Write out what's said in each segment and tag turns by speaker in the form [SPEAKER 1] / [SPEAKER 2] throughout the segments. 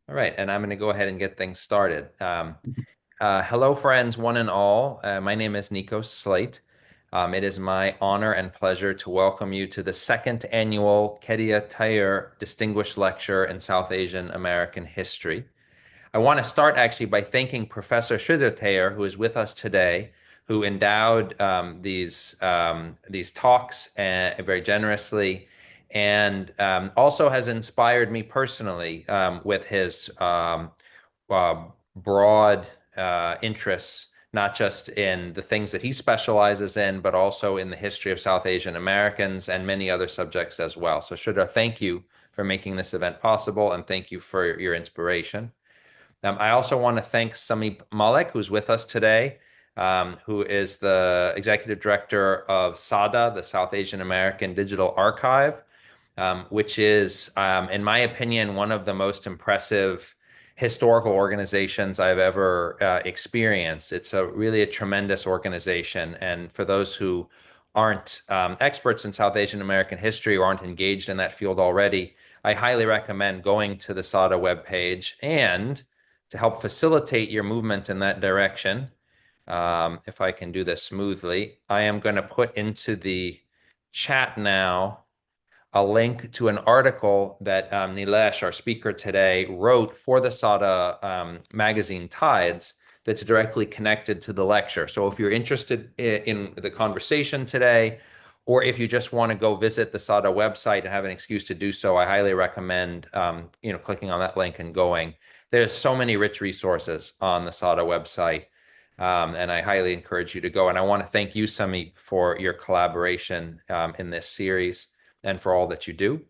[SPEAKER 1] All right, and I'm going to go ahead and get things started. Hello, friends, one and all. My name is Nico Slate. It is my honor and pleasure to welcome you to the second annual Kedia-Tayur Distinguished Lecture in South Asian American History. I want to start actually by thanking Professor Taylor, who is with us today, who endowed these talks very generously, and also has inspired me personally with his uh, broad interests, not just in the things that he specializes in, but also in the history of South Asian Americans and many other subjects as well. So, Sridhar, thank you for making this event possible, and thank you for your inspiration. I also want to thank Samip Malik, who's with us today, who is the executive director of SADA, the South Asian American Digital Archive, which is, in my opinion, one of the most impressive historical organizations I've ever experienced. It's really a tremendous organization. And for those who aren't experts in South Asian American history or aren't engaged in that field already, I highly recommend going to the SADA webpage. And to help facilitate your movement in that direction, if I can do this smoothly, I am going to put into the chat now a link to an article that Neilesh, our speaker today, wrote for the SADA magazine Tides that's directly connected to the lecture. So if you're interested in the conversation today, or if you just want to go visit the SADA website and have an excuse to do so, I highly recommend clicking on that link and going. There's so many rich resources on the SADA website, and I highly encourage you to go. And I want to thank you, Sami, for your collaboration in this series and for all that you do.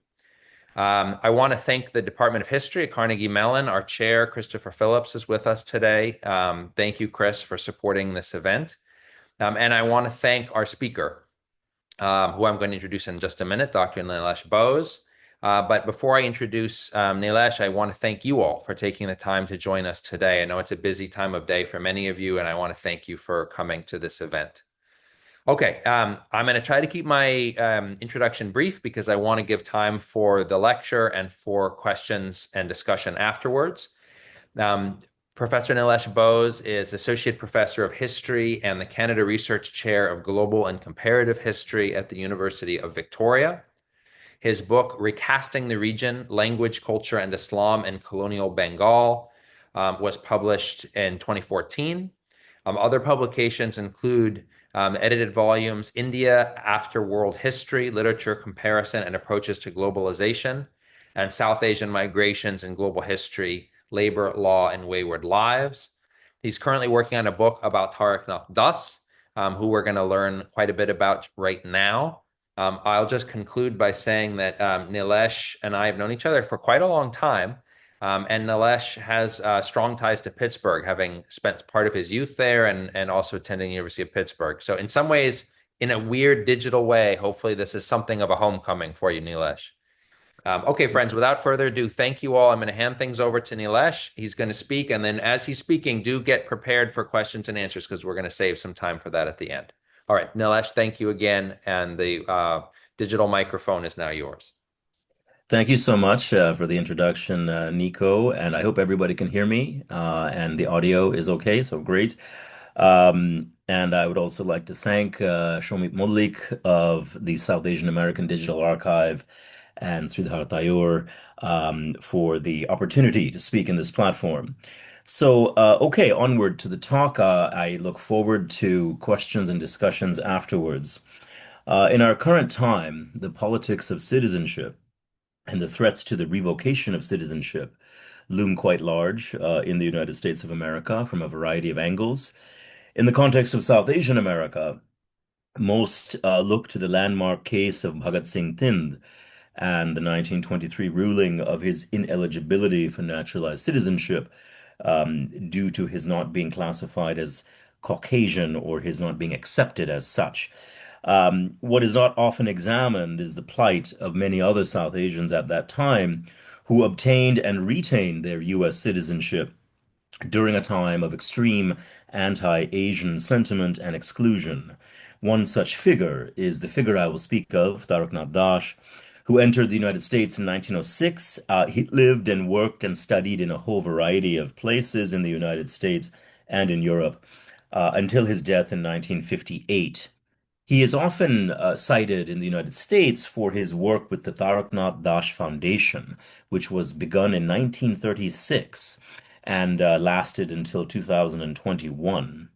[SPEAKER 1] I want to thank the Department of History at Carnegie Mellon. Our chair, Christopher Phillips, is with us today. Thank you, Chris, for supporting this event. And I want to thank our speaker, who I'm going to introduce in just a minute, Dr. Neilesh Bose. But before I introduce Neilesh, I want to thank you all for taking the time to join us today. I know it's a busy time of day for many of you, and I want to thank you for coming to this event. Okay, I'm going to try to keep my introduction brief because I want to give time for the lecture and for questions and discussion afterwards. Um, Professor Neilesh Bose is Associate Professor of History and the Canada Research Chair of Global and Comparative History at the University of Victoria. His book, Recasting the Region, Language, Culture, and Islam in Colonial Bengal, was published in 2014. Other publications include edited volumes, India After World History, Literature Comparison and Approaches to Globalization, and South Asian Migrations in Global History, Labor, Law, and Wayward Lives. He's currently working on a book about Taraknath Das, who we're going to learn quite a bit about right now. I'll just conclude by saying that Neilesh and I have known each other for quite a long time. And Neilesh has strong ties to Pittsburgh, having spent part of his youth there and also attending the University of Pittsburgh. So in some ways, in a weird digital way, hopefully this is something of a homecoming for you, Neilesh. Okay, friends, without further ado, thank you all. I'm going to hand things over to Neilesh. He's going to speak. And then as he's speaking, do get prepared for questions and answers because we're going to save some time for that at the end. All right, Neilesh, thank you again. And the digital microphone is now yours.
[SPEAKER 2] Thank you so much for the introduction, Nico, and I hope everybody can hear me and the audio is okay, so great. And I would also like to thank Shomit Mullik of the South Asian American Digital Archive and Sridhar Tayur for the opportunity to speak in this platform. So, okay, onward to the talk. I look forward to questions and discussions afterwards. In our current time, the politics of citizenship and the threats to the revocation of citizenship loom quite large in the United States of America from a variety of angles. In the context of South Asian America, most look to the landmark case of Bhagat Singh Thind and the 1923 ruling of his ineligibility for naturalized citizenship due to his not being classified as Caucasian or his not being accepted as such. What is not often examined is the plight of many other South Asians at that time who obtained and retained their U.S. citizenship during a time of extreme anti-Asian sentiment and exclusion. One such figure is the figure I will speak of, Taraknath Das, who entered the United States in 1906. He lived and worked and studied in a whole variety of places in the United States and in Europe until his death in 1958. He is often cited in the United States for his work with the Taraknath Dash Foundation, which was begun in 1936 and lasted until 2021.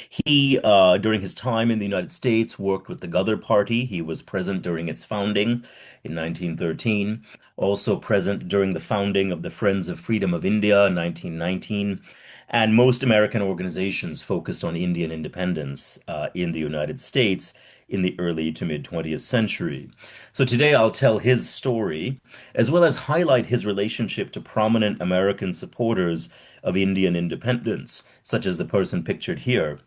[SPEAKER 2] He, during his time in the United States, worked with the Ghadar Party. He was present during its founding in 1913, also present during the founding of the Friends of Freedom of India in 1919, and most American organizations focused on Indian independence in the United States in the early to mid 20th century. So today I'll tell his story, as well as highlight his relationship to prominent American supporters of Indian independence, such as the person pictured here,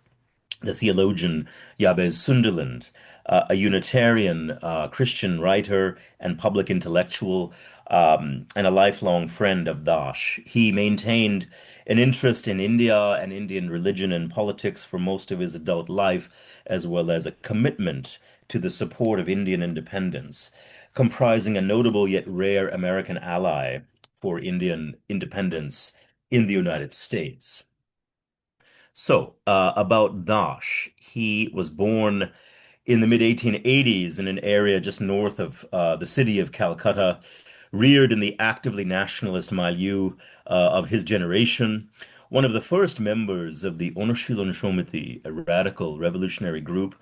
[SPEAKER 2] the theologian Jabez Sunderland, a Unitarian Christian writer and public intellectual, and a lifelong friend of Dash. He maintained an interest in India and Indian religion and politics for most of his adult life, as well as a commitment to the support of Indian independence, comprising a notable yet rare American ally for Indian independence in the United States. So, about Dash, he was born in the mid 1880s in an area just north of the city of Calcutta, reared in the actively nationalist milieu of his generation. One of the first members of the Onushilon Shomiti, a radical revolutionary group,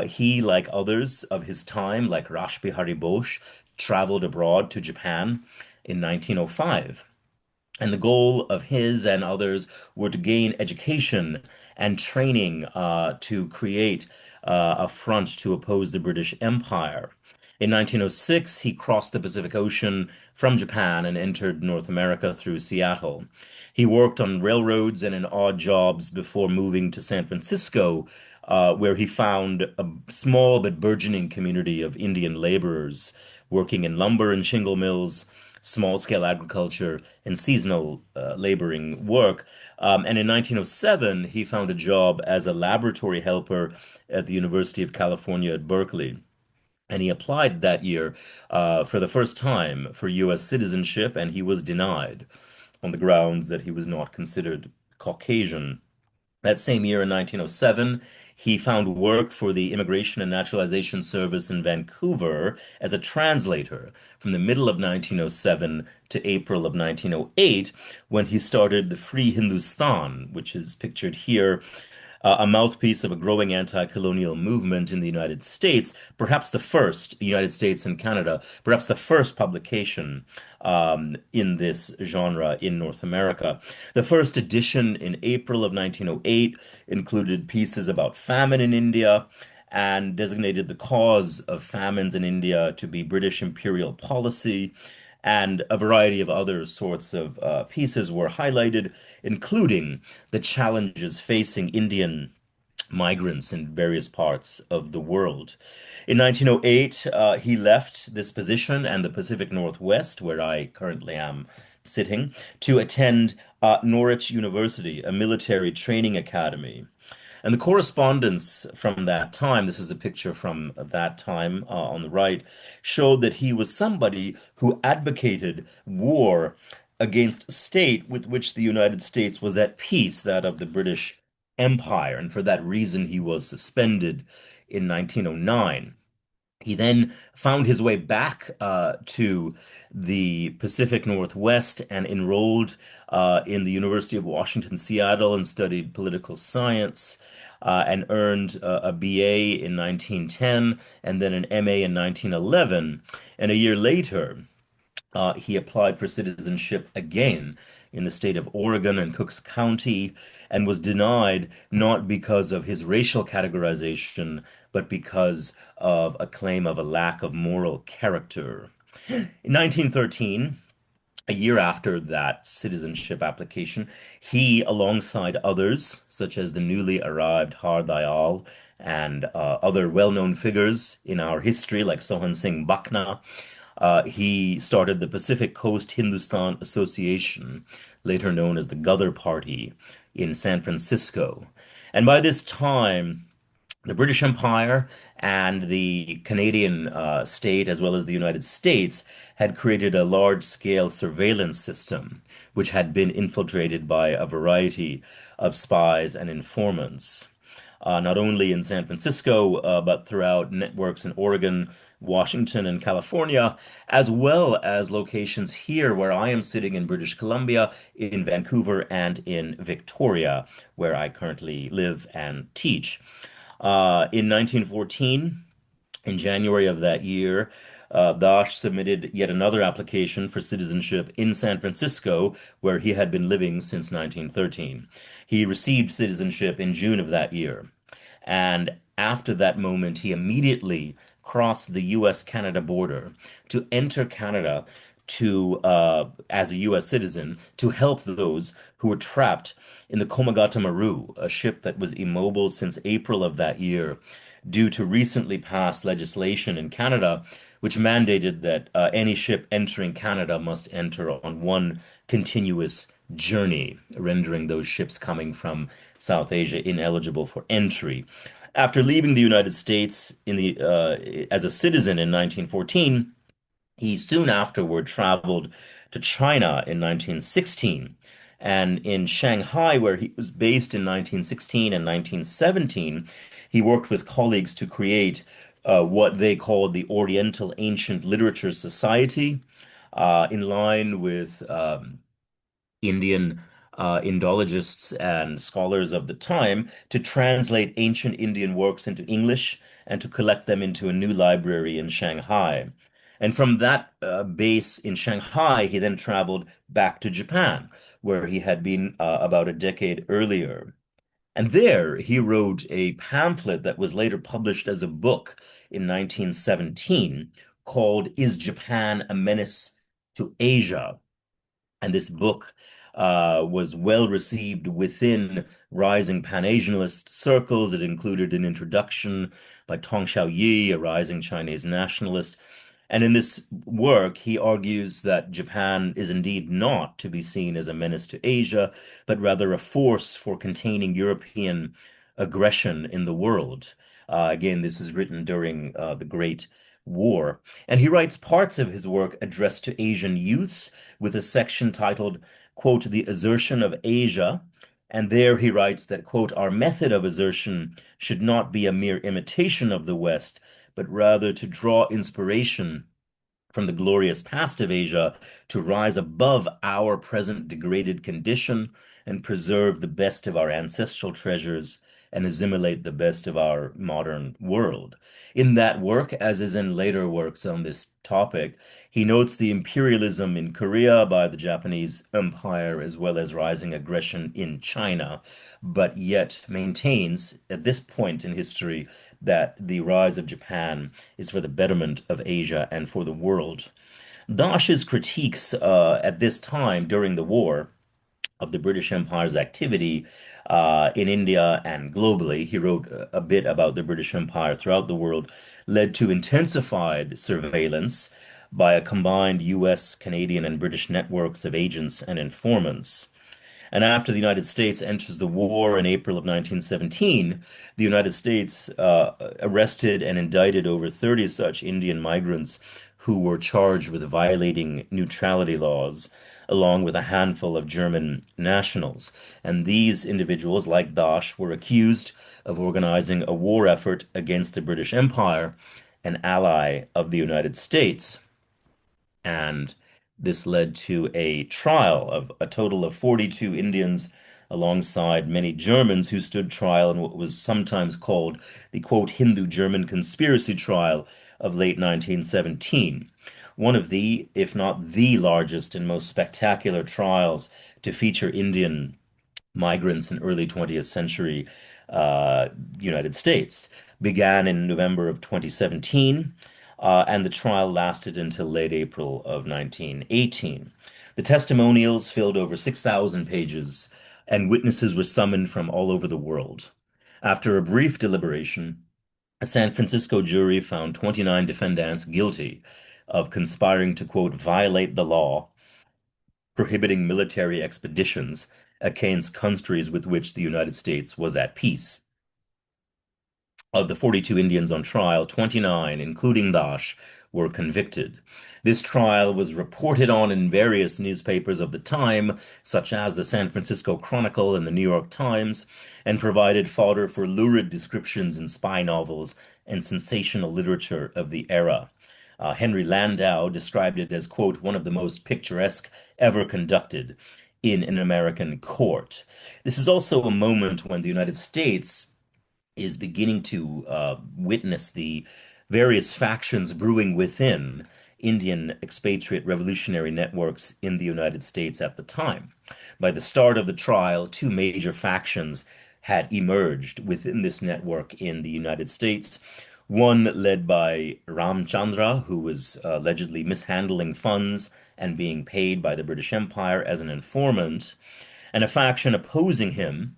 [SPEAKER 2] he, like others of his time, like Rash Bihari Bose, traveled abroad to Japan in 1905. And the goal of his and others were to gain education and training to create a front to oppose the British Empire. In 1906, he crossed the Pacific Ocean from Japan and entered North America through Seattle. He worked on railroads and in odd jobs before moving to San Francisco, where he found a small but burgeoning community of Indian laborers working in lumber and shingle mills, small scale agriculture, and seasonal laboring work. And in 1907, he found a job as a laboratory helper at the University of California at Berkeley. And he applied that year for the first time for U.S. citizenship, and he was denied on the grounds that he was not considered Caucasian. That same year in 1907, he found work for the Immigration and Naturalization Service in Vancouver as a translator from the middle of 1907 to April of 1908, when he started the Free Hindustan, which is pictured here, a mouthpiece of a growing anti-colonial movement in the United States, perhaps the first, United States and Canada, perhaps the first publication in this genre in North America. The first edition in April of 1908 included pieces about famine in India and designated the cause of famines in India to be British imperial policy. And a variety of other sorts of pieces were highlighted, including the challenges facing Indian migrants in various parts of the world. In 1908, he left this position and the Pacific Northwest, where I currently am sitting, to attend Norwich University, a military training academy. And the correspondence from that time, this is a picture from that time on the right, showed that he was somebody who advocated war against a state with which the United States was at peace, that of the British Empire. And for that reason, he was suspended in 1909. He then found his way back to the Pacific Northwest and enrolled in the University of Washington, Seattle, and studied political science and earned a BA in 1910 and then an MA in 1911. And a year later, he applied for citizenship again in the state of Oregon and Cooks County and was denied not because of his racial categorization, but because of a claim of a lack of moral character. In 1913, a year after that citizenship application, he, alongside others, such as the newly arrived Har Dayal and other well-known figures in our history, like Sohan Singh Bakna, he started the Pacific Coast Hindustan Association, later known as the Ghadar Party, in San Francisco. And by this time, the British Empire And the Canadian state, as well as the United States, had created a large-scale surveillance system, which had been infiltrated by a variety of spies and informants. Not only in San Francisco, but throughout networks in Oregon, Washington, and California, as well as locations here where I am sitting in British Columbia, in Vancouver, and in Victoria, where I currently live and teach. In 1914, in January of that year, Dash submitted yet another application for citizenship in San Francisco, where he had been living since 1913. He received citizenship in June of that year. And after that moment, he immediately crossed the US-Canada border to enter Canada as a US citizen, to help those who were trapped in the Komagata Maru, a ship that was immobile since April of that year, due to recently passed legislation in Canada, which mandated that any ship entering Canada must enter on one continuous journey, rendering those ships coming from South Asia ineligible for entry. After leaving the United States as a citizen in 1914, he soon afterward traveled to China in 1916. And in Shanghai, where he was based in 1916 and 1917, he worked with colleagues to create what they called the Oriental Ancient Literature Society, in line with Indian Indologists and scholars of the time, to translate ancient Indian works into English and to collect them into a new library in Shanghai. And from that base in Shanghai, he then traveled back to Japan, where he had been about a decade earlier. And there he wrote a pamphlet that was later published as a book in 1917 called Is Japan a Menace to Asia? And this book was well received within rising Pan-Asianist circles. It included an introduction by Tong Xiaoyi, a rising Chinese nationalist. And in this work, he argues that Japan is indeed not to be seen as a menace to Asia, but rather a force for containing European aggression in the world. Again, this was written during the Great War. And he writes parts of his work addressed to Asian youths with a section titled, quote, The Assertion of Asia. And there he writes that, quote, our method of assertion should not be a mere imitation of the West, but rather to draw inspiration from the glorious past of Asia to rise above our present degraded condition and preserve the best of our ancestral treasures and assimilate the best of our modern world. In that work, as is in later works on this topic, he notes the imperialism in Korea by the Japanese Empire as well as rising aggression in China, but yet maintains at this point in history that the rise of Japan is for the betterment of Asia and for the world. Dash's critiques at this time during the war of the British Empire's activity in India and globally, he wrote a bit about the British Empire throughout the world, led to intensified surveillance by a combined US, Canadian, and British networks of agents and informants. And after the United States enters the war in April of 1917, the United States arrested and indicted over 30 such Indian migrants who were charged with violating neutrality laws, along with a handful of German nationals. And these individuals, like Dash, were accused of organizing a war effort against the British Empire, an ally of the United States. And this led to a trial of a total of 42 Indians alongside many Germans who stood trial in what was sometimes called the quote Hindu-German conspiracy trial of late 1917. One of the, if not the largest and most spectacular trials to feature Indian migrants in early 20th century United States. Began in November of 2017, and the trial lasted until late April of 1918. The testimonials filled over 6,000 pages, and witnesses were summoned from all over the world. After a brief deliberation, a San Francisco jury found 29 defendants guilty of conspiring to, quote, violate the law prohibiting military expeditions against countries with which the United States was at peace. Of the 42 Indians on trial, 29, including Dash, were convicted. This trial was reported on in various newspapers of the time, such as the San Francisco Chronicle and the New York Times, and provided fodder for lurid descriptions in spy novels and sensational literature of the era. Henry Landau described it as, quote, one of the most picturesque ever conducted in an American court. This is also a moment when the United States is beginning to witness the various factions brewing within Indian expatriate revolutionary networks in the United States at the time. By the start of the trial, two major factions had emerged within this network in the United States. One led by Ram Chandra, who was allegedly mishandling funds and being paid by the British Empire as an informant, and a faction opposing him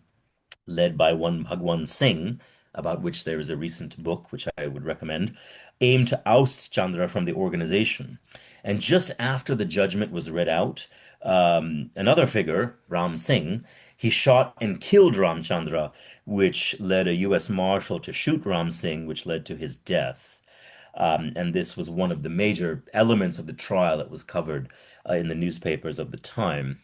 [SPEAKER 2] led by one Bhagwan Singh, about which there is a recent book which I would recommend, aimed to oust Chandra from the organization. And just after the judgment was read out, another figure, Ram Singh, he shot and killed Ram Chandra, which led a U.S. Marshal to shoot Ram Singh, which led to his death. And this was one of the major elements of the trial that was covered in the newspapers of the time.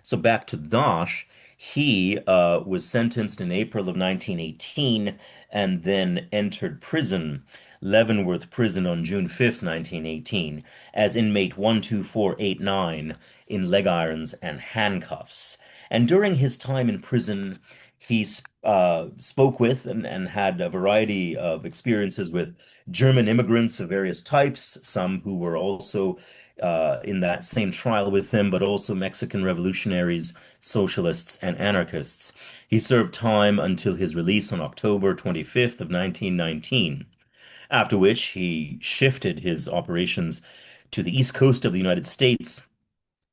[SPEAKER 2] So back to Dash, he was sentenced in April of 1918 and then entered prison, Leavenworth Prison, on June 5th, 1918, as inmate 12489 in leg irons and handcuffs. And during his time in prison, he spoke with and had a variety of experiences with German immigrants of various types, some who were also in that same trial with him, but also Mexican revolutionaries, socialists, and anarchists. He served time until his release on October 25th of 1919, after which he shifted his operations to the east coast of the United States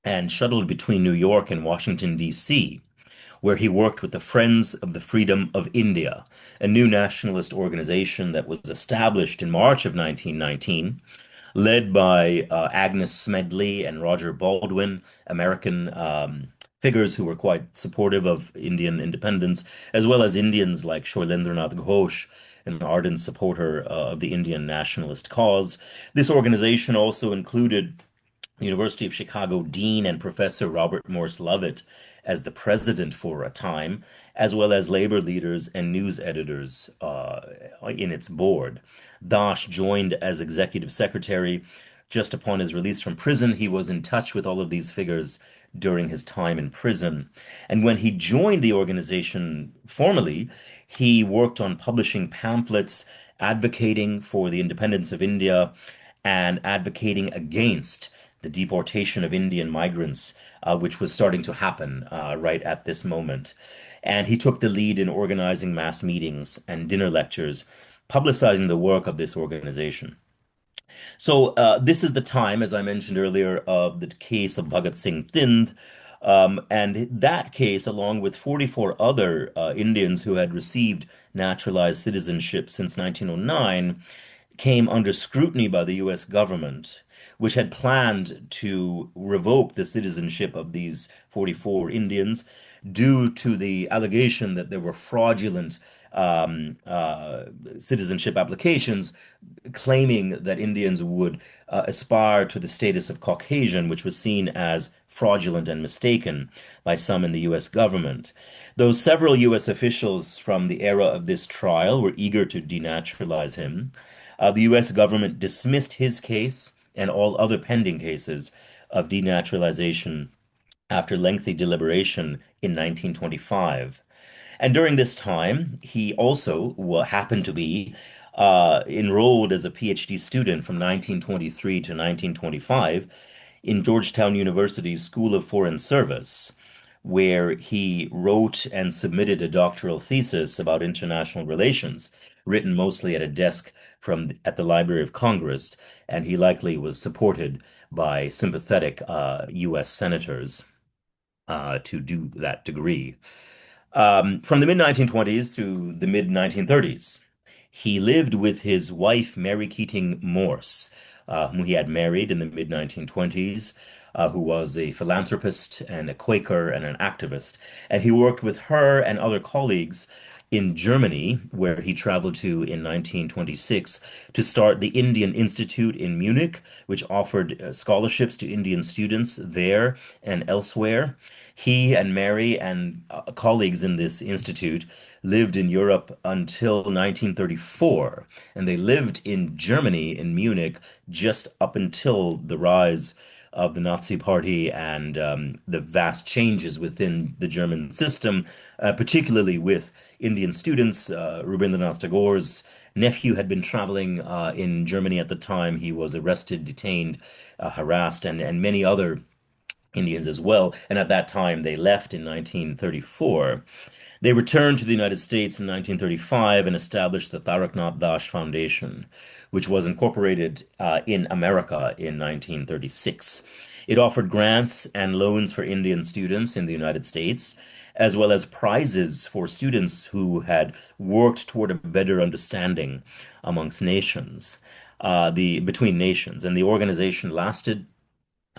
[SPEAKER 2] and shuttled between New York and Washington, D.C., where he worked with the Friends of the Freedom of India, a new nationalist organization that was established in March of 1919, led by Agnes Smedley and Roger Baldwin, American figures who were quite supportive of Indian independence, as well as Indians like Shoilendranath Ghosh, an ardent supporter of the Indian nationalist cause. This organization also included University of Chicago Dean and Professor Robert Morse Lovett as the president for a time, as well as labor leaders and news editors in its board. Dash joined as executive secretary just upon his release from prison. He was in touch with all of these figures during his time in prison. And when he joined the organization formally, he worked on publishing pamphlets advocating for the independence of India and advocating against the deportation of Indian migrants, which was starting to happen right at this moment. And he took the lead in organizing mass meetings and dinner lectures, publicizing the work of this organization. So this is the time, as I mentioned earlier, of the case of Bhagat Singh Thind. And that case, along with 44 other Indians who had received naturalized citizenship since 1909, came under scrutiny by the U.S. government, which had planned to revoke the citizenship of these 44 Indians due to the allegation that there were fraudulent citizenship applications claiming that Indians would aspire to the status of Caucasian, which was seen as fraudulent and mistaken by some in the U.S. government. Though several U.S. officials from the era of this trial were eager to denaturalize him, the U.S. government dismissed his case and all other pending cases of denaturalization after lengthy deliberation in 1925. And during this time, he also happened to be enrolled as a PhD student from 1923 to 1925 in Georgetown University's School of Foreign Service, where he wrote and submitted a doctoral thesis about international relations, written mostly at a desk at the Library of Congress, and he likely was supported by sympathetic U.S. senators to do that degree. From the mid-1920s to the mid-1930s, he lived with his wife, Mary Keating Morse, whom he had married in the mid-1920s, who was a philanthropist and a Quaker and an activist. And he worked with her and other colleagues in Germany, where he traveled to in 1926 to start the Indian Institute in Munich, which offered scholarships to Indian students there and elsewhere. He and Mary and colleagues in this institute lived in Europe until 1934, and they lived in Germany, in Munich, just up until the rise of the Nazi Party and the vast changes within the German system, particularly with Indian students. Rabindranath Tagore's nephew had been traveling in Germany at the time. He was arrested, detained, harassed, and many other Indians as well. And at that time, they left in 1934. They returned to the United States in 1935 and established the Taraknath Dash Foundation, which was incorporated in America in 1936. It offered grants and loans for Indian students in the United States, as well as prizes for students who had worked toward a better understanding amongst nations, the between nations. And the organization lasted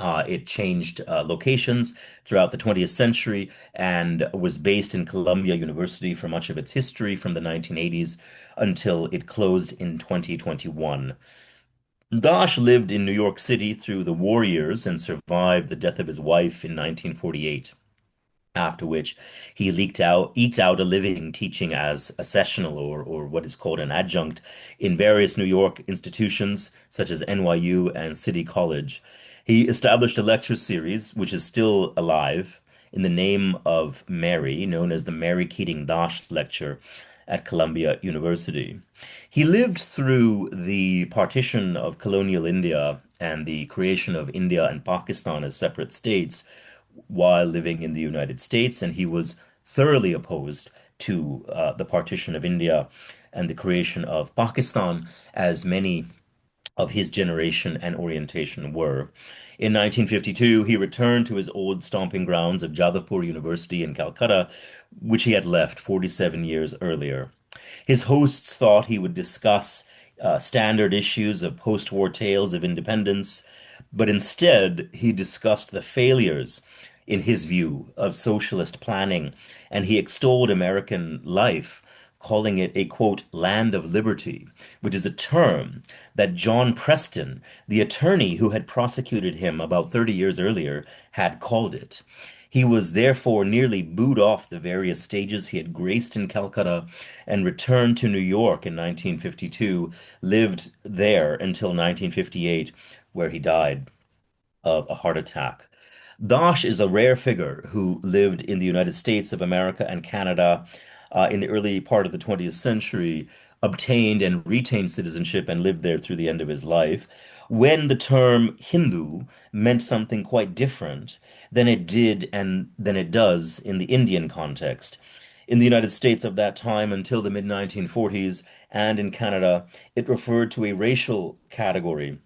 [SPEAKER 2] it changed locations throughout the 20th century and was based in Columbia University for much of its history from the 1980s until it closed in 2021. Dash lived in New York City through the war years and survived the death of his wife in 1948, after which he eked out a living teaching as a sessional or what is called an adjunct in various New York institutions such as NYU and City College. He established a lecture series, which is still alive, in the name of Mary, known as the Mary Keating Dash Lecture at Columbia University. He lived through the partition of colonial India and the creation of India and Pakistan as separate states while living in the United States, and he was thoroughly opposed to the partition of India and the creation of Pakistan, as many of his generation and orientation were. In 1952, he returned to his old stomping grounds of Jadavpur University in Calcutta, which he had left 47 years earlier. His hosts thought he would discuss standard issues of post-war tales of independence, but instead he discussed the failures, in his view, of socialist planning, and he extolled American life, calling it a quote, land of liberty, which is a term that John Preston, the attorney who had prosecuted him about 30 years earlier, had called it. He was therefore nearly booed off the various stages he had graced in Calcutta and returned to New York in 1952, lived there until 1958, where he died of a heart attack. Dash is a rare figure who lived in the United States of America and Canada in the early part of the 20th century, obtained and retained citizenship, and lived there through the end of his life, when the term Hindu meant something quite different than it did and than it does in the Indian context. In the United States of that time until the mid 1940s, and in Canada, it referred to a racial category,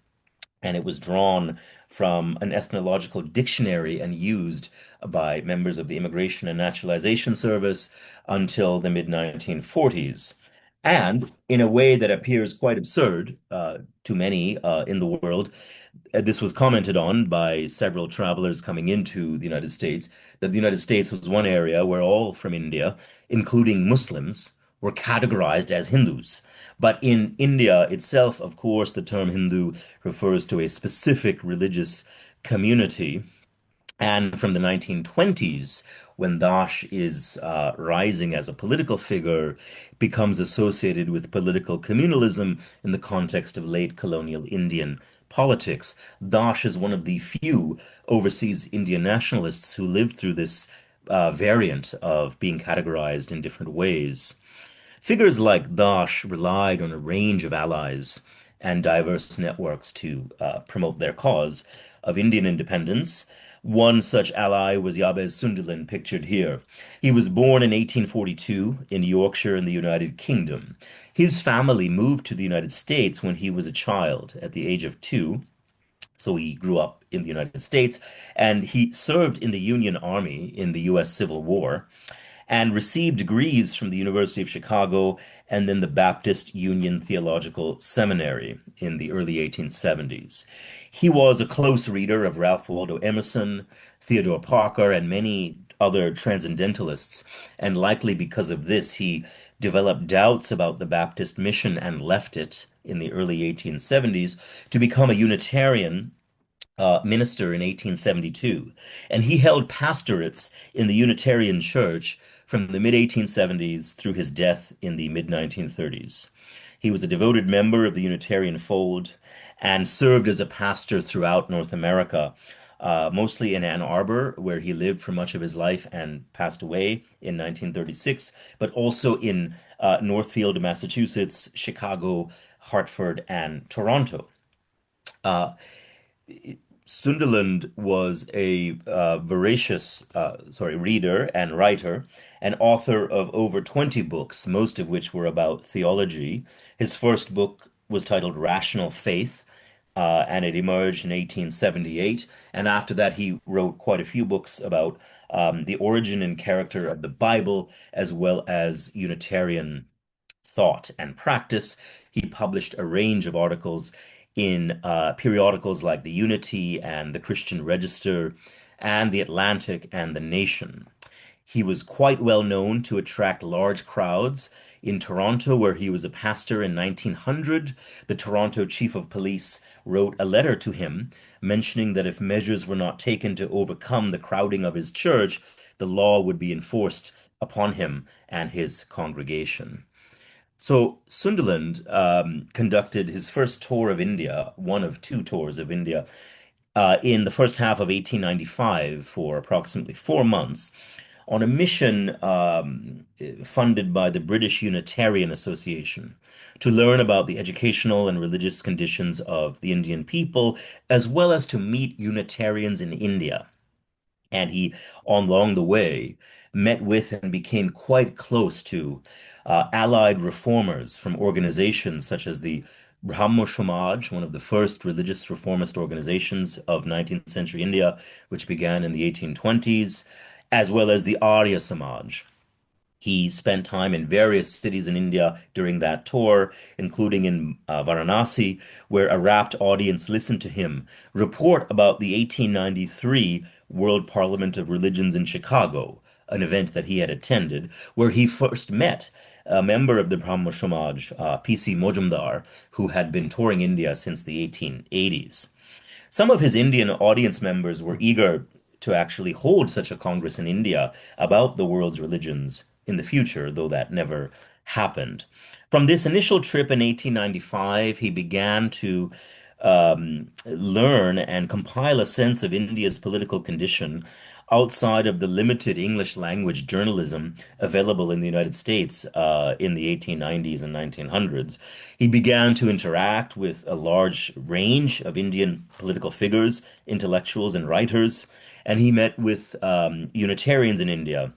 [SPEAKER 2] and it was drawn from an ethnological dictionary and used by members of the Immigration and Naturalization Service until the mid 1940s. And in a way that appears quite absurd to many in the world, this was commented on by several travelers coming into the United States, that the United States was one area where all from India, including Muslims, were categorized as Hindus. But in India itself, of course, the term Hindu refers to a specific religious community. And from the 1920s, when Dash is rising as a political figure, becomes associated with political communalism in the context of late colonial Indian politics. Dash is one of the few overseas Indian nationalists who lived through this variant of being categorized in different ways. Figures like Dash relied on a range of allies and diverse networks to promote their cause of Indian independence. One such ally was Jabez Sunderland, pictured here. He was born in 1842 in Yorkshire in the United Kingdom. His family moved to the United States when he was a child at the age of 2. So he grew up in the United States, and he served in the Union Army in the U.S. Civil War and received degrees from the University of Chicago and then the Baptist Union Theological Seminary in the early 1870s. He was a close reader of Ralph Waldo Emerson, Theodore Parker, and many other transcendentalists, and likely because of this, he developed doubts about the Baptist mission and left it in the early 1870s to become a Unitarian minister in 1872, and he held pastorates in the Unitarian Church from the mid 1870s through his death in the mid 1930s. He was a devoted member of the Unitarian fold and served as a pastor throughout North America, mostly in Ann Arbor, where he lived for much of his life and passed away in 1936, but also in Northfield, Massachusetts, Chicago, Hartford, and Toronto. Uh, Sunderland was a reader and writer, and author of over 20 books, most of which were about theology. His first book was titled Rational Faith, and it emerged in 1878. And after that, he wrote quite a few books about the origin and character of the Bible, as well as Unitarian thought and practice. He published a range of articles in periodicals like The Unity and The Christian Register and The Atlantic and The Nation. He was quite well known to attract large crowds. In Toronto, where he was a pastor in 1900, the Toronto Chief of Police wrote a letter to him mentioning that if measures were not taken to overcome the crowding of his church, the law would be enforced upon him and his congregation. So Sunderland conducted his first tour of India, one of two tours of India, in the first half of 1895 for approximately 4 months on a mission funded by the British Unitarian Association to learn about the educational and religious conditions of the Indian people, as well as to meet Unitarians in India. And he, on along the way, met with and became quite close to allied reformers from organizations such as the Brahmo Samaj, one of the first religious reformist organizations of 19th century India, which began in the 1820s, as well as the Arya Samaj. He spent time in various cities in India during that tour, including in Varanasi, where a rapt audience listened to him report about the 1893 World Parliament of Religions in Chicago, an event that he had attended, where he first met a member of the Brahmo Samaj, P.C. Mojumdar, who had been touring India since the 1880s. Some of his Indian audience members were eager to actually hold such a congress in India about the world's religions in the future, though that never happened. From this initial trip in 1895, he began to learn and compile a sense of India's political condition outside of the limited English language journalism available in the United States in the 1890s and 1900s. He began to interact with a large range of Indian political figures, intellectuals, and writers, and he met with Unitarians in India,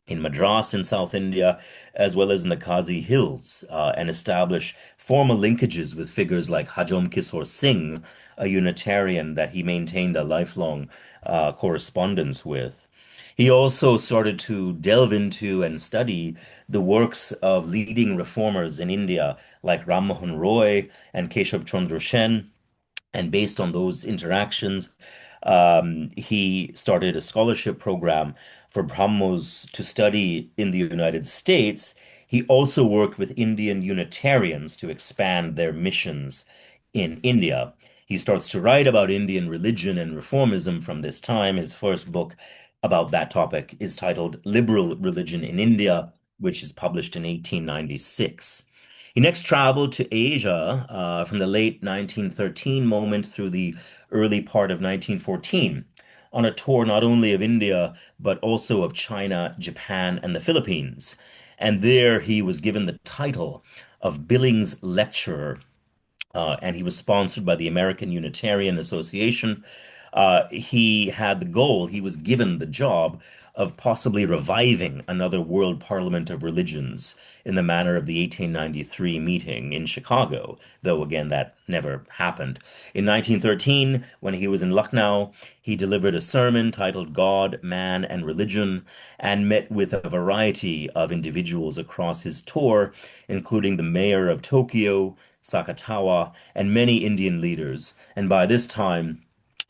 [SPEAKER 2] in Madras in South India, as well as in the Kazi Hills, and establish formal linkages with figures like Hajom Kishore Singh, a Unitarian that he maintained a lifelong correspondence with. He also started to delve into and study the works of leading reformers in India, like Ram Mohan Roy and Keshav Chandra Sen, and based on those interactions, he started a scholarship program for Brahmos to study in the United States. He also worked with Indian Unitarians to expand their missions in India. He starts to write about Indian religion and reformism from this time. His first book about that topic is titled Liberal Religion in India, which is published in 1896. He next traveled to Asia from the late 1913 moment through the early part of 1914 on a tour not only of India, but also of China, Japan, and the Philippines. And there he was given the title of Billings Lecturer, and he was sponsored by the American Unitarian Association. He had the goal, he was given the job of possibly reviving another World Parliament of Religions in the manner of the 1893 meeting in Chicago, though again that never happened. In 1913, when he was in Lucknow, he delivered a sermon titled God, Man, and Religion, and met with a variety of individuals across his tour, including the mayor of Tokyo, Sakatawa, and many Indian leaders. And by this time,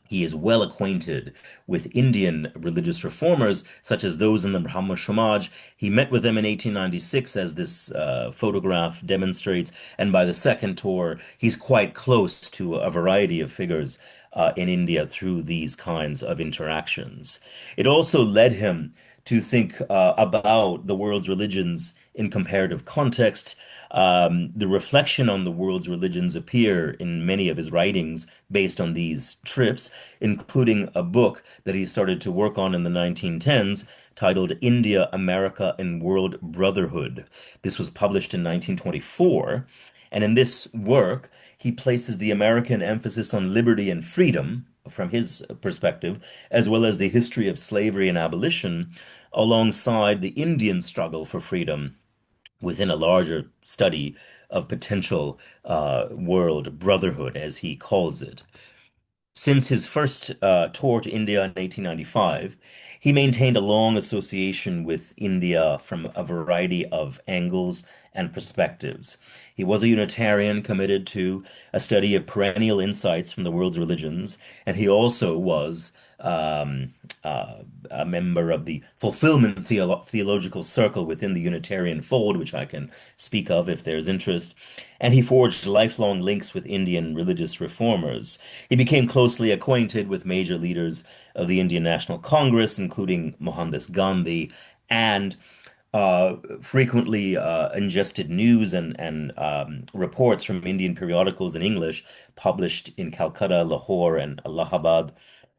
[SPEAKER 2] He is well acquainted with Indian religious reformers, such as those in the Brahmo Samaj. He met with them in 1896, as this photograph demonstrates, and by the second tour, he's quite close to a variety of figures in India through these kinds of interactions. It also led him to think about the world's religions in comparative context. The reflection on the world's religions appear in many of his writings based on these trips, including a book that he started to work on in the 1910s titled India, America, and World Brotherhood. This was published in 1924, and in this work, he places the American emphasis on liberty and freedom from his perspective, as well as the history of slavery and abolition, alongside the Indian struggle for freedom within a larger study of potential world brotherhood, as he calls it. Since his first tour to India in 1895, he maintained a long association with India from a variety of angles and perspectives. He was a Unitarian committed to a study of perennial insights from the world's religions, and he also was a member of the Fulfillment Theological Circle within the Unitarian fold, which I can speak of if there's interest. And he forged lifelong links with Indian religious reformers. He became closely acquainted with major leaders of the Indian National Congress, including Mohandas Gandhi, and frequently ingested news and reports from Indian periodicals in English published in Calcutta, Lahore, and Allahabad.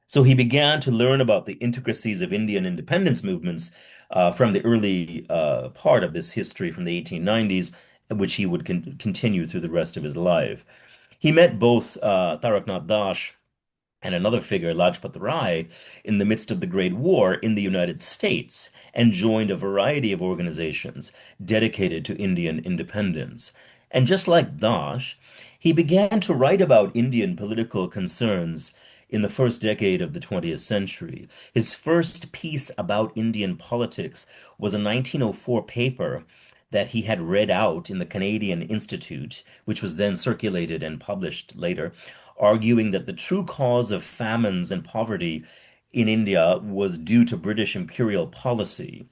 [SPEAKER 2] So he began to learn about the intricacies of Indian independence movements from the early part of this history from the 1890s, which he would continue through the rest of his life. He met both Taraknath Das and another figure, Lajpat Rai, in the midst of the Great War in the United States and joined a variety of organizations dedicated to Indian independence. And just like Dash, he began to write about Indian political concerns in the first decade of the 20th century. His first piece about Indian politics was a 1904 paper that he had read out in the Canadian Institute, which was then circulated and published later, arguing that the true cause of famines and poverty in India was due to British imperial policy.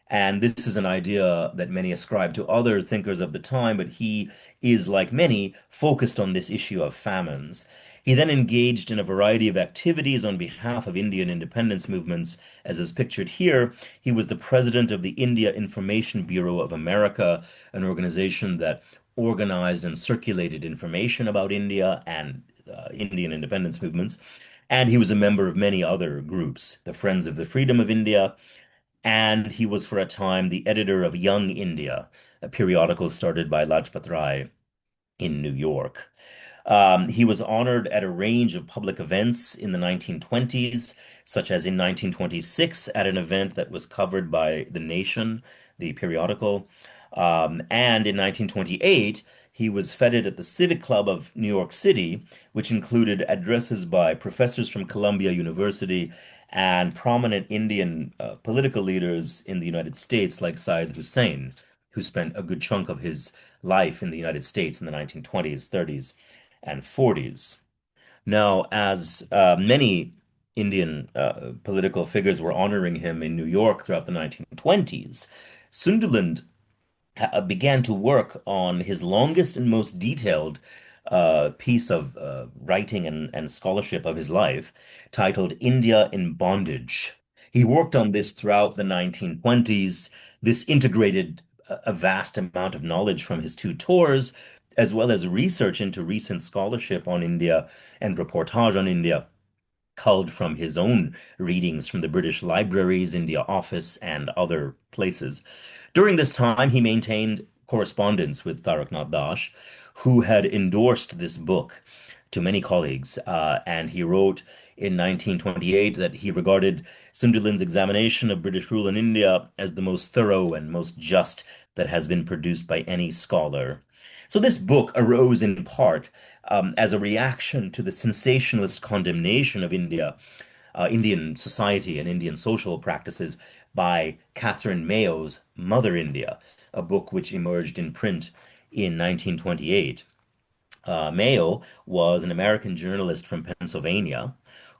[SPEAKER 2] And this is an idea that many ascribe to other thinkers of the time, but he is, like many, focused on this issue of famines. He then engaged in a variety of activities on behalf of Indian independence movements. As is pictured here, he was the president of the India Information Bureau of America, an organization that organized and circulated information about India and Indian independence movements. And he was a member of many other groups, the Friends of the Freedom of India, and he was for a time the editor of Young India, a periodical started by Lajpat Rai in New York. He was honored at a range of public events in the 1920s, such as in 1926 at an event that was covered by The Nation, the periodical. And in 1928, he was feted at the Civic Club of New York City, which included addresses by professors from Columbia University and prominent Indian political leaders in the United States, like Syed Hussein, who spent a good chunk of his life in the United States in the 1920s, 30s, and 40s. Now, as many Indian political figures were honoring him in New York throughout the 1920s, Sunderland began to work on his longest and most detailed piece of writing and scholarship of his life, titled India in Bondage. He worked on this throughout the 1920s. This integrated a vast amount of knowledge from his two tours, as well as research into recent scholarship on India and reportage on India, culled from his own readings from the British Library's India Office and other places. During this time, he maintained correspondence with Taraknath Das, who had endorsed this book to many colleagues, and he wrote in 1928 that he regarded Sunderland's examination of British rule in India as the most thorough and most just that has been produced by any scholar. So this book arose in part as a reaction to the sensationalist condemnation of Indian society and Indian social practices by Catherine Mayo's Mother India, a book which emerged in print in 1928. Mayo was an American journalist from Pennsylvania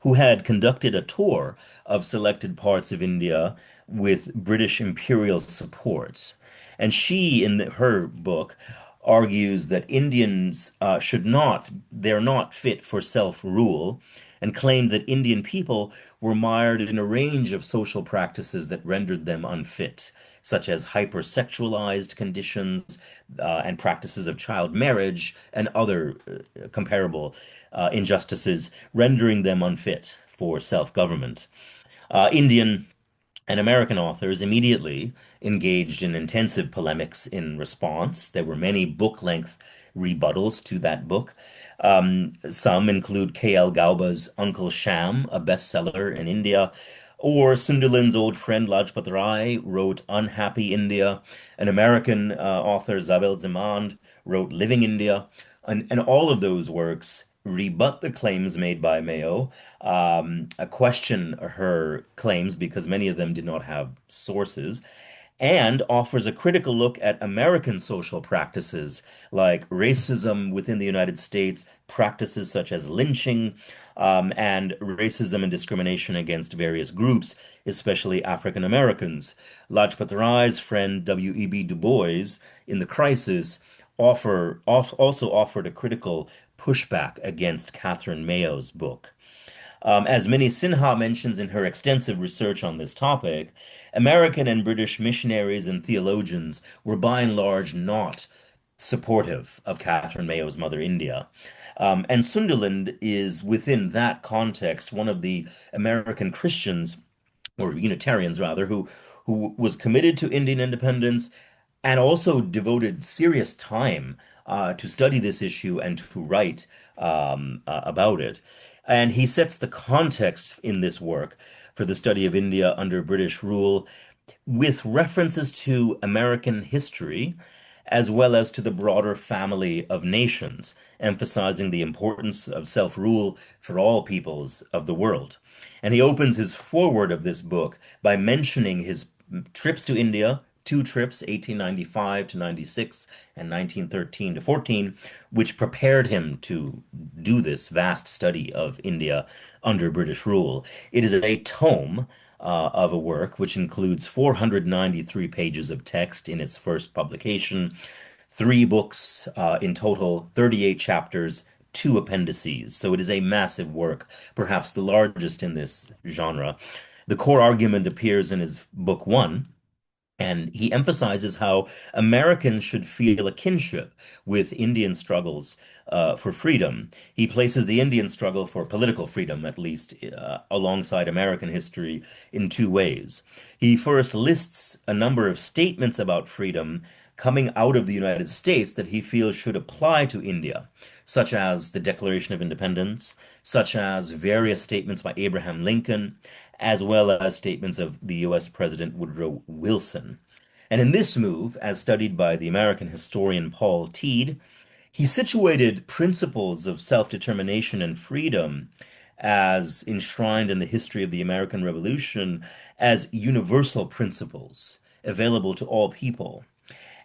[SPEAKER 2] who had conducted a tour of selected parts of India with British imperial support. And she, in her book, argues that Indians they're not fit for self-rule, and claimed that Indian people were mired in a range of social practices that rendered them unfit, such as hypersexualized conditions and practices of child marriage and other comparable injustices, rendering them unfit for self-government. Indian and American authors immediately engaged in intensive polemics in response. There were many book-length rebuttals to that book. Some include K.L. Gauba's Uncle Sham, a bestseller in India, or Sunderland's old friend Lajpat Rai wrote Unhappy India. An American author, Zabel Zemand, wrote Living India. And all of those works rebut the claims made by Mayo, question her claims because many of them did not have sources, and offers a critical look at American social practices like racism within the United States, practices such as lynching, and racism and discrimination against various groups, especially African Americans. Lajpat Rai's friend W.E.B. Du Bois in The Crisis also offered a critical pushback against Catherine Mayo's book. As Minnie Sinha mentions in her extensive research on this topic, American and British missionaries and theologians were by and large not supportive of Catherine Mayo's Mother India. And Sunderland is within that context one of the American Christians, or Unitarians rather, who was committed to Indian independence and also devoted serious time to study this issue and to write about it. And he sets the context in this work for the study of India under British rule with references to American history as well as to the broader family of nations, emphasizing the importance of self-rule for all peoples of the world. And he opens his foreword of this book by mentioning his trips to India, two trips, 1895 to 96 and 1913 to 14, which prepared him to do this vast study of India under British rule. It is a tome of a work which includes 493 pages of text in its first publication, three books in total, 38 chapters, two appendices. So it is a massive work, perhaps the largest in this genre. The core argument appears in his book one, and he emphasizes how Americans should feel a kinship with Indian struggles for freedom. He places the Indian struggle for political freedom, at least, alongside American history in two ways. He first lists a number of statements about freedom coming out of the United States that he feels should apply to India, such as the Declaration of Independence, such as various statements by Abraham Lincoln, as well as statements of the U.S. President Woodrow Wilson. And in this move, as studied by the American historian Paul Teed, he situated principles of self-determination and freedom as enshrined in the history of the American Revolution as universal principles available to all people.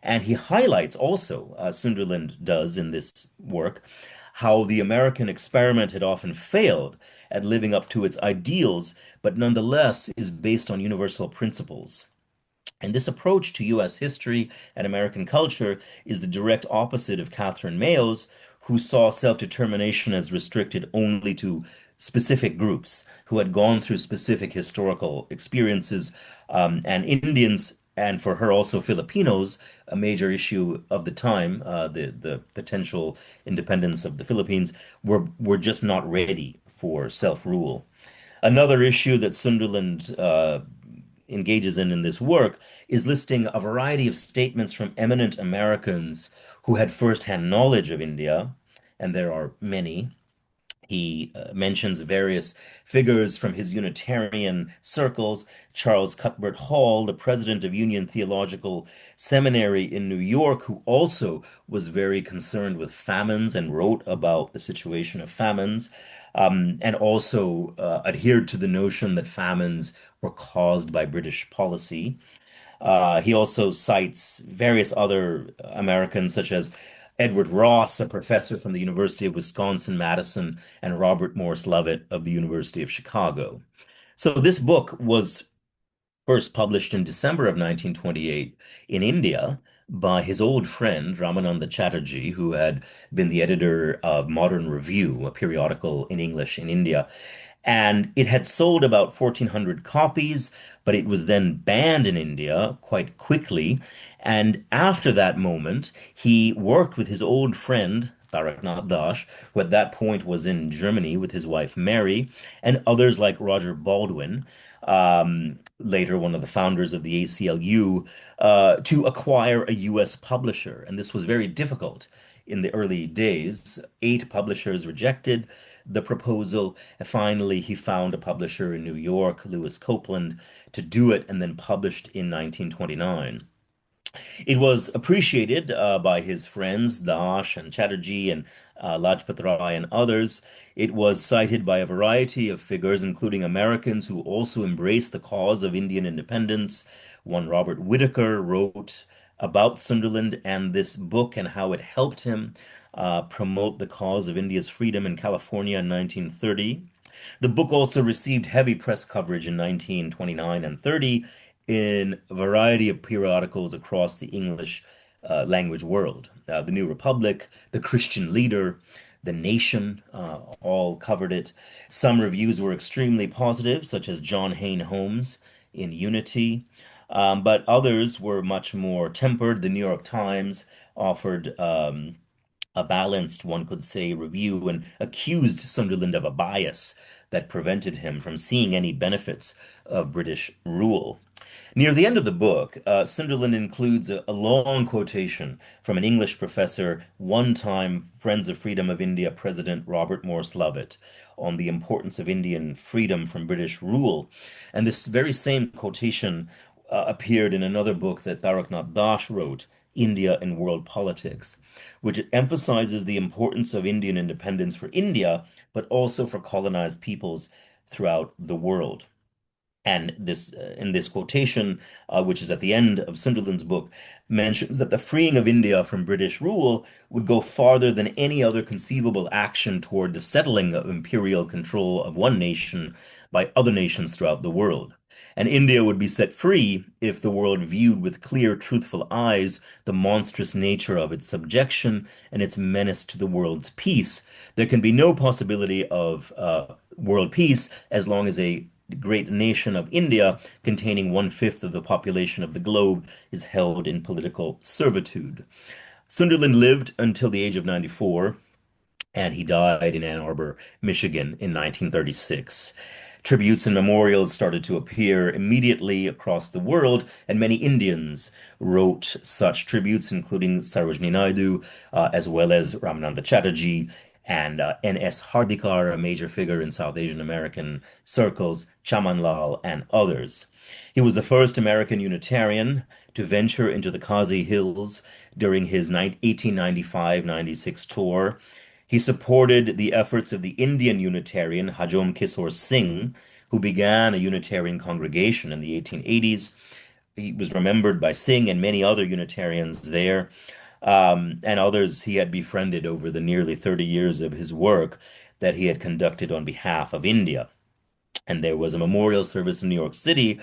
[SPEAKER 2] And he highlights also, Sunderland does in this work, how the American experiment had often failed at living up to its ideals, but nonetheless is based on universal principles. And this approach to U.S. history and American culture is the direct opposite of Catherine Mayo's, who saw self-determination as restricted only to specific groups who had gone through specific historical experiences, and Indians, and for her also Filipinos, a major issue of the time, the potential independence of the Philippines, were just not ready for self-rule. Another issue that Sunderland engages in this work is listing a variety of statements from eminent Americans who had firsthand knowledge of India, and there are many. He mentions various figures from his Unitarian circles. Charles Cuthbert Hall, the president of Union Theological Seminary in New York, who also was very concerned with famines and wrote about the situation of famines, and also adhered to the notion that famines were caused by British policy. He also cites various other Americans, such as Edward Ross, a professor from the University of Wisconsin-Madison, and Robert Morris Lovett of the University of Chicago. So this book was first published in December of 1928 in India by his old friend Ramananda Chatterjee, who had been the editor of Modern Review, a periodical in English in India. And it had sold about 1,400 copies, but it was then banned in India quite quickly. And after that moment, he worked with his old friend, Taraknath Dash, who at that point was in Germany with his wife Mary, and others like Roger Baldwin, later one of the founders of the ACLU, to acquire a US publisher. And this was very difficult in the early days. 8 publishers rejected the proposal. And finally, he found a publisher in New York, Lewis Copeland, to do it and then published in 1929. It was appreciated by his friends, Dash and Chatterjee and Lajpat Rai and others. It was cited by a variety of figures, including Americans who also embraced the cause of Indian independence. One Robert Whitaker wrote about Sunderland and this book and how it helped him promote the cause of India's freedom in California in 1930. The book also received heavy press coverage in 1929 and 30 in a variety of periodicals across the English language world. The New Republic, The Christian Leader, The Nation, all covered it. Some reviews were extremely positive, such as John Hayne Holmes in Unity, but others were much more tempered. The New York Times offered a balanced, one could say, review and accused Sunderland of a bias that prevented him from seeing any benefits of British rule. Near the end of the book, Sunderland includes a long quotation from an English professor, one-time Friends of Freedom of India President Robert Morris Lovett, on the importance of Indian freedom from British rule. And this very same quotation appeared in another book that Taraknath Dash wrote, India and World Politics, which emphasizes the importance of Indian independence for India, but also for colonized peoples throughout the world. And this, in this quotation, which is at the end of Sunderland's book, mentions that the freeing of India from British rule would go farther than any other conceivable action toward the settling of imperial control of one nation by other nations throughout the world. And India would be set free if the world viewed with clear, truthful eyes the monstrous nature of its subjection and its menace to the world's peace. There can be no possibility of world peace as long as a great nation of India, containing 1/5 of the population of the globe, is held in political servitude. Sunderland lived until the age of 94, and he died in Ann Arbor, Michigan in 1936. Tributes and memorials started to appear immediately across the world, and many Indians wrote such tributes, including Sarojini Naidu, as well as Ramananda Chatterjee and N.S. Hardikar, a major figure in South Asian American circles, Chaman Lal, and others. He was the first American Unitarian to venture into the Khasi Hills during his 1895-96 tour. He supported the efforts of the Indian Unitarian Hajom Kishore Singh, who began a Unitarian congregation in the 1880s. He was remembered by Singh and many other Unitarians there, and others he had befriended over the nearly 30 years of his work that he had conducted on behalf of India. And there was a memorial service in New York City,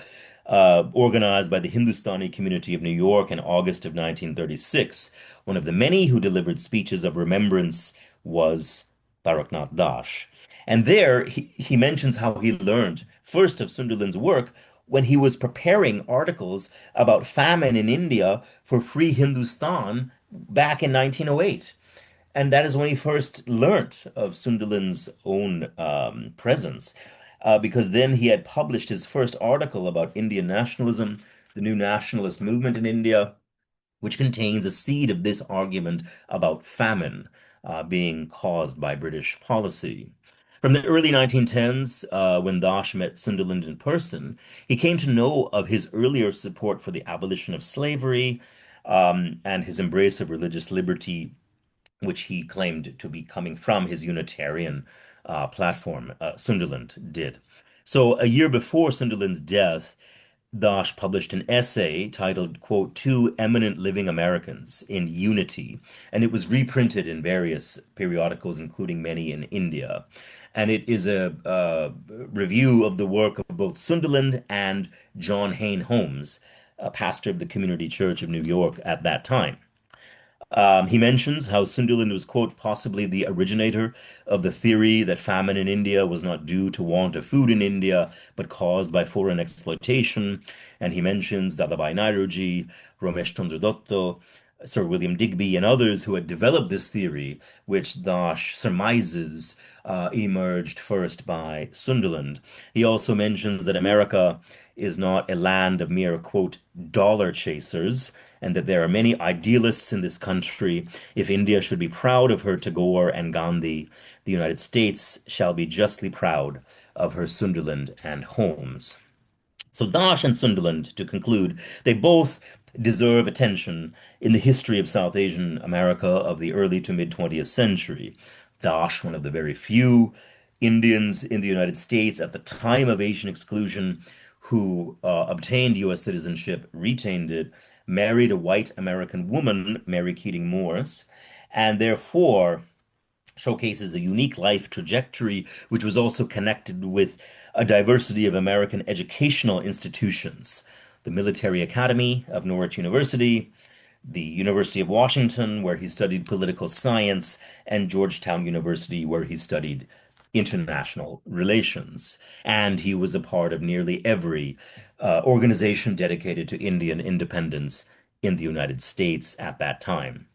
[SPEAKER 2] organized by the Hindustani community of New York in August of 1936. One of the many who delivered speeches of remembrance was Taraknath Dash. And there he mentions how he learned first of Sunderland's work when he was preparing articles about famine in India for Free Hindustan back in 1908. And that is when he first learnt of Sunderland's own presence, because then he had published his first article about Indian nationalism, the new nationalist movement in India, which contains a seed of this argument about famine being caused by British policy. From the early 1910s, when Dash met Sunderland in person, he came to know of his earlier support for the abolition of slavery and his embrace of religious liberty, which he claimed to be coming from his Unitarian platform. Sunderland did. So a year before Sunderland's death, Dash published an essay titled, quote, Two Eminent Living Americans in Unity, and it was reprinted in various periodicals, including many in India. And it is a review of the work of both Sunderland and John Hayne Holmes, a pastor of the Community Church of New York at that time. He mentions how Sunderland was, quote, possibly the originator of the theory that famine in India was not due to want of food in India, but caused by foreign exploitation. And he mentions Dadabhai Nairoji, Ramesh Chandra Dotto, Sir William Digby, and others who had developed this theory, which Dash surmises emerged first by Sunderland. He also mentions that America is not a land of mere, quote, dollar chasers, and that there are many idealists in this country. If India should be proud of her Tagore and Gandhi, the United States shall be justly proud of her Sunderland and Holmes. So Dash and Sunderland, to conclude, they both deserve attention in the history of South Asian America of the early to mid 20th century. Dash, one of the very few Indians in the United States at the time of Asian exclusion who obtained U.S. citizenship, retained it, married a white American woman, Mary Keating Morse, and therefore showcases a unique life trajectory, which was also connected with a diversity of American educational institutions. The Military Academy of Norwich University, the University of Washington, where he studied political science, and Georgetown University, where he studied international relations. And he was a part of nearly every organization dedicated to Indian independence in the United States at that time.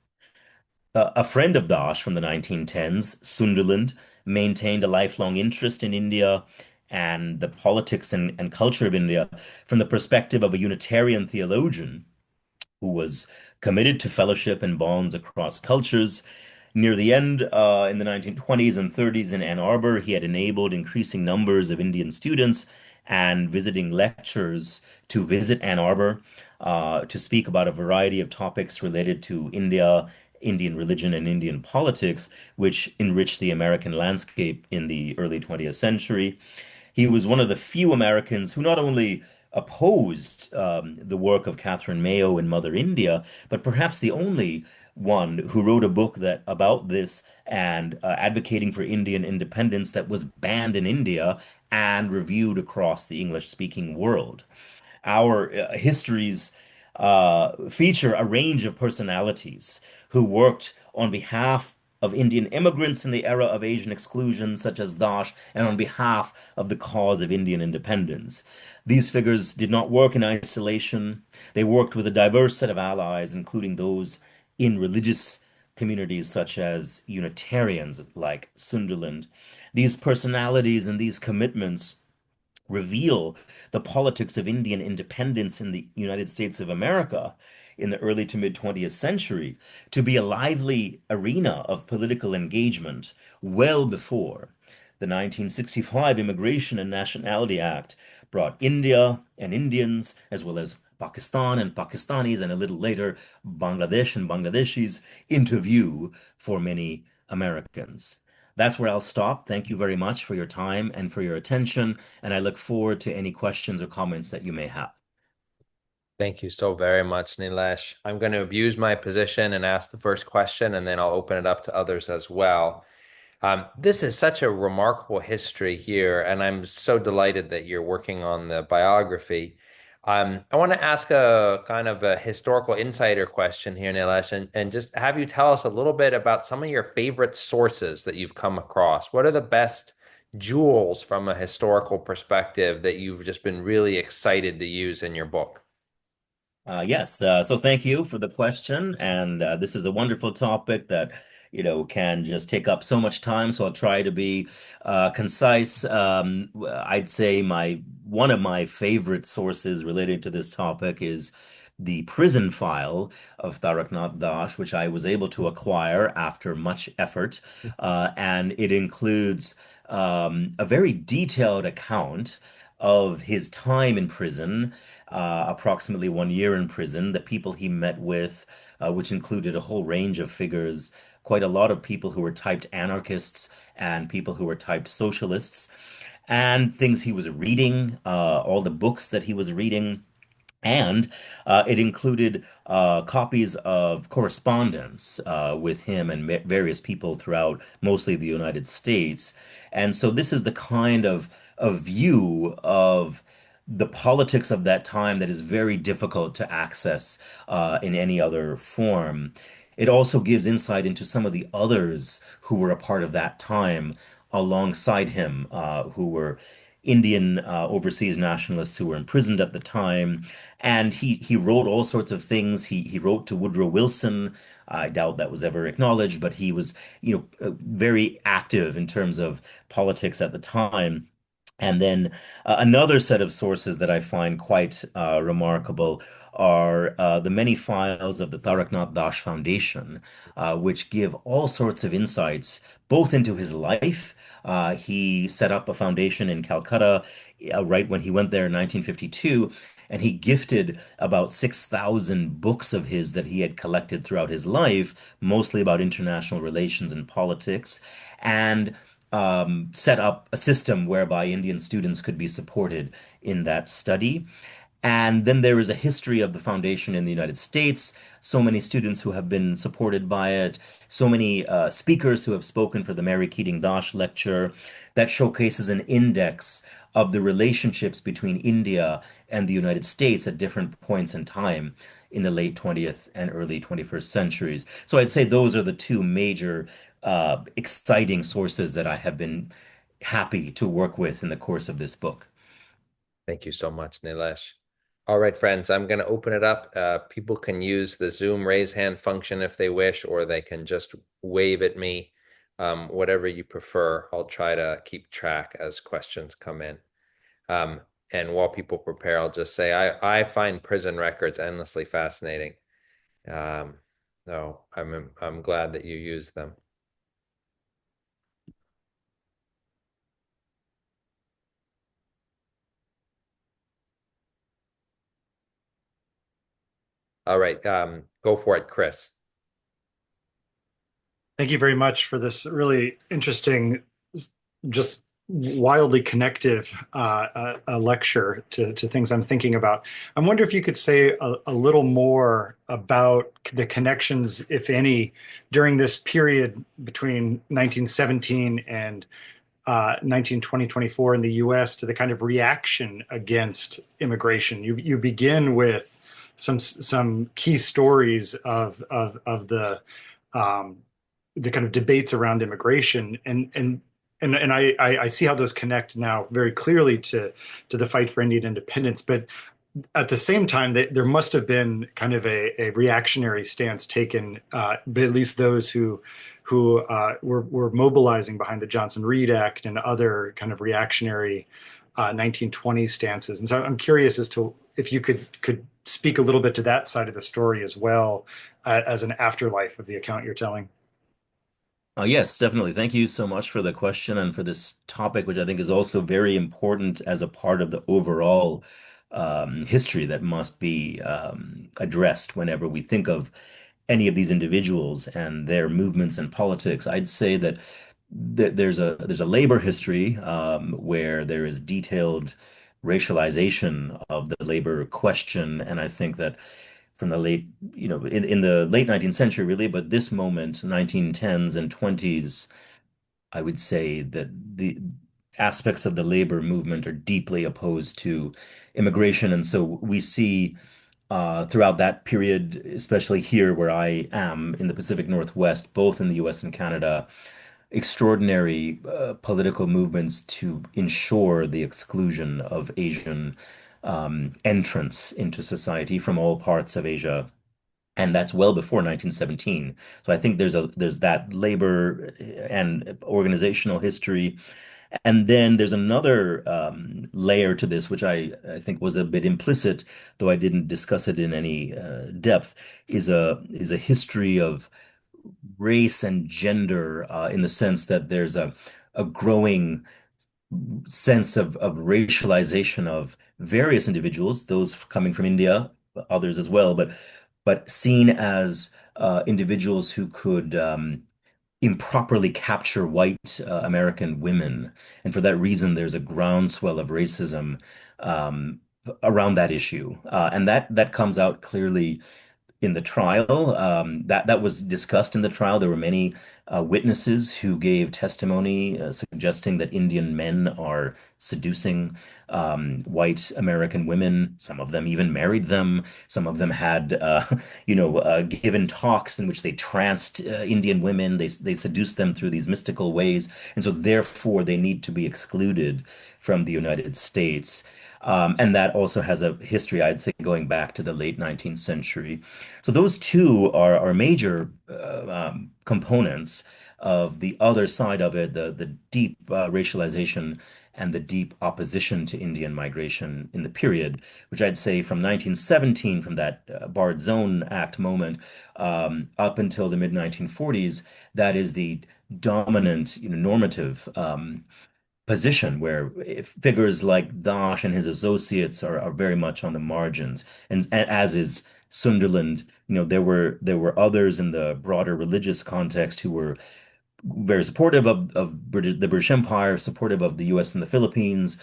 [SPEAKER 2] A friend of Dash from the 1910s, Sunderland, maintained a lifelong interest in India and the politics and culture of India from the perspective of a Unitarian theologian who was committed to fellowship and bonds across cultures. Near the end, in the 1920s and 30s in Ann Arbor, he had enabled increasing numbers of Indian students and visiting lecturers to visit Ann Arbor to speak about a variety of topics related to India, Indian religion, and Indian politics, which enriched the American landscape in the early 20th century. He was one of the few Americans who not only opposed the work of Catherine Mayo in Mother India, but perhaps the only one who wrote a book that about this and advocating for Indian independence that was banned in India and reviewed across the English-speaking world. Our histories feature a range of personalities who worked on behalf of Indian immigrants in the era of Asian exclusion, such as Dash, and on behalf of the cause of Indian independence. These figures did not work in isolation. They worked with a diverse set of allies, including those in religious communities such as Unitarians like Sunderland. These personalities and these commitments reveal the politics of Indian independence in the United States of America in the early to mid 20th century to be a lively arena of political engagement well before the 1965 Immigration and Nationality Act brought India and Indians, as well as Pakistan and Pakistanis, and a little later Bangladesh and Bangladeshis, into view for many Americans. That's where I'll stop. Thank you very much for your time and for your attention, and I look forward to any questions or comments that you may have.
[SPEAKER 1] Thank you so very much, Nilesh. I'm going to abuse my position and ask the first question, and then I'll open it up to others as well. This is such a remarkable history here, and I'm so delighted that you're working on the biography. I want to ask a kind of a historical insider question here, Nilesh, and just have you tell us a little bit about some of your favorite sources that you've come across. What are the best jewels from a historical perspective that you've just been really excited to use in your book?
[SPEAKER 2] Yes, so thank you for the question. And this is a wonderful topic that, can just take up so much time. So I'll try to be concise. I'd say one of my favorite sources related to this topic is the prison file of Taraknath Dash, which I was able to acquire after much effort. And it includes a very detailed account of his time in prison, approximately 1 year in prison, the people he met with, which included a whole range of figures, quite a lot of people who were typed anarchists and people who were typed socialists. and things he was reading, all the books that he was reading. And it included copies of correspondence with him and various people throughout mostly the United States. And so this is the kind of view of the politics of that time that is very difficult to access in any other form. It also gives insight into some of the others who were a part of that time alongside him, who were Indian overseas nationalists who were imprisoned at the time. And he wrote all sorts of things. He wrote to Woodrow Wilson. I doubt that was ever acknowledged, but he was, very active in terms of politics at the time. And then another set of sources that I find quite remarkable are the many files of the Taraknath Dash Foundation, which give all sorts of insights both into his life. He set up a foundation in Calcutta right when he went there in 1952, and he gifted about 6,000 books of his that he had collected throughout his life, mostly about international relations and politics. And set up a system whereby Indian students could be supported in that study. And then there is a history of the foundation in the United States, so many students who have been supported by it, so many speakers who have spoken for the Mary Keating Dash Lecture that showcases an index of the relationships between India and the United States at different points in time in the late 20th and early 21st centuries. So I'd say those are the two major exciting sources that I have been happy to work with in the course of this book.
[SPEAKER 1] Thank you so much, Nilesh. All right, friends, I'm going to open it up. People can use the Zoom raise hand function if they wish, or they can just wave at me, whatever you prefer. I'll try to keep track as questions come in. Um, and while people prepare, I'll just say I find prison records endlessly fascinating. Um, so I'm glad that you use them. All right, go for it, Chris.
[SPEAKER 3] Thank you very much for this really interesting, just wildly connective lecture to things I'm thinking about. I wonder if you could say a little more about the connections, if any, during this period between 1917 and 1920, 24 in the US to the kind of reaction against immigration. You begin with some key stories of um, the kind of debates around immigration and I see how those connect now very clearly to the fight for Indian independence. But at the same time, there must have been kind of a reactionary stance taken, by at least those who were mobilizing behind the Johnson-Reed Act and other kind of reactionary 1920s stances. And so I'm curious as to if you could speak a little bit to that side of the story as well, as an afterlife of the account you're telling.
[SPEAKER 2] Yes, definitely. Thank you so much for the question and for this topic, which I think is also very important as a part of the overall history that must be addressed whenever we think of any of these individuals and their movements in politics. I'd say that there's a labor history where there is detailed racialization of the labor question, and I think that from the late, in the late 19th century, really, but this moment, 1910s and 20s, I would say that the aspects of the labor movement are deeply opposed to immigration. And so we see throughout that period, especially here where I am in the Pacific Northwest, both in the US and Canada, extraordinary political movements to ensure the exclusion of Asian entrance into society from all parts of Asia. And that's well before 1917. So I think there's that labor and organizational history. And then there's another layer to this, which I think was a bit implicit, though I didn't discuss it in any depth, is a history of race and gender in the sense that there's a growing sense of racialization of various individuals, those coming from India, others as well, but seen as individuals who could improperly capture white American women. And for that reason, there's a groundswell of racism um, around that issue. And that comes out clearly in the trial. That was discussed in the trial. There were many witnesses who gave testimony suggesting that Indian men are seducing white American women. Some of them even married them. Some of them had, given talks in which they tranced Indian women. They seduced them through these mystical ways, and so therefore they need to be excluded from the United States. And that also has a history, I'd say, going back to the late 19th century. So those two are major components of the other side of it, the deep racialization and the deep opposition to Indian migration in the period, which I'd say from 1917, from that Barred Zone Act moment up until the mid 1940s, that is the dominant, normative position where figures like Dash and his associates are very much on the margins, and as is Sunderland. There were others in the broader religious context who were very supportive of the British Empire, supportive of the U.S. and the Philippines,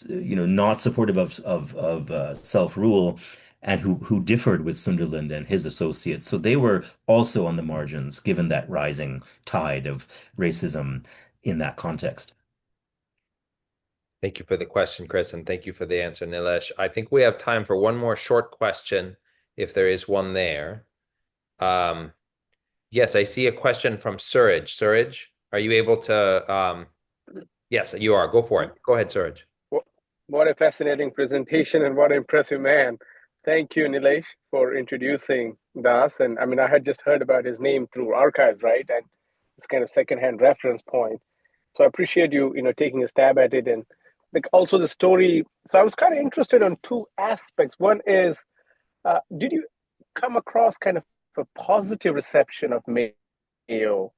[SPEAKER 2] not supportive of self-rule, and who differed with Sunderland and his associates. So they were also on the margins, given that rising tide of racism in that context.
[SPEAKER 1] Thank you for the question, Chris, and thank you for the answer, Nilesh. I think we have time for one more short question, if there is one there. Yes, I see a question from Suraj. Suraj, are you able to? Yes, you are. Go for it. Go ahead, Suraj.
[SPEAKER 4] What a fascinating presentation and what an impressive man. Thank you, Nilesh, for introducing Das. And I mean, I had just heard about his name through archives, right? And it's kind of secondhand reference point. So I appreciate you, taking a stab at it, and like also the story. So I was kind of interested on two aspects. One is, did you come across kind of a positive reception of Mayo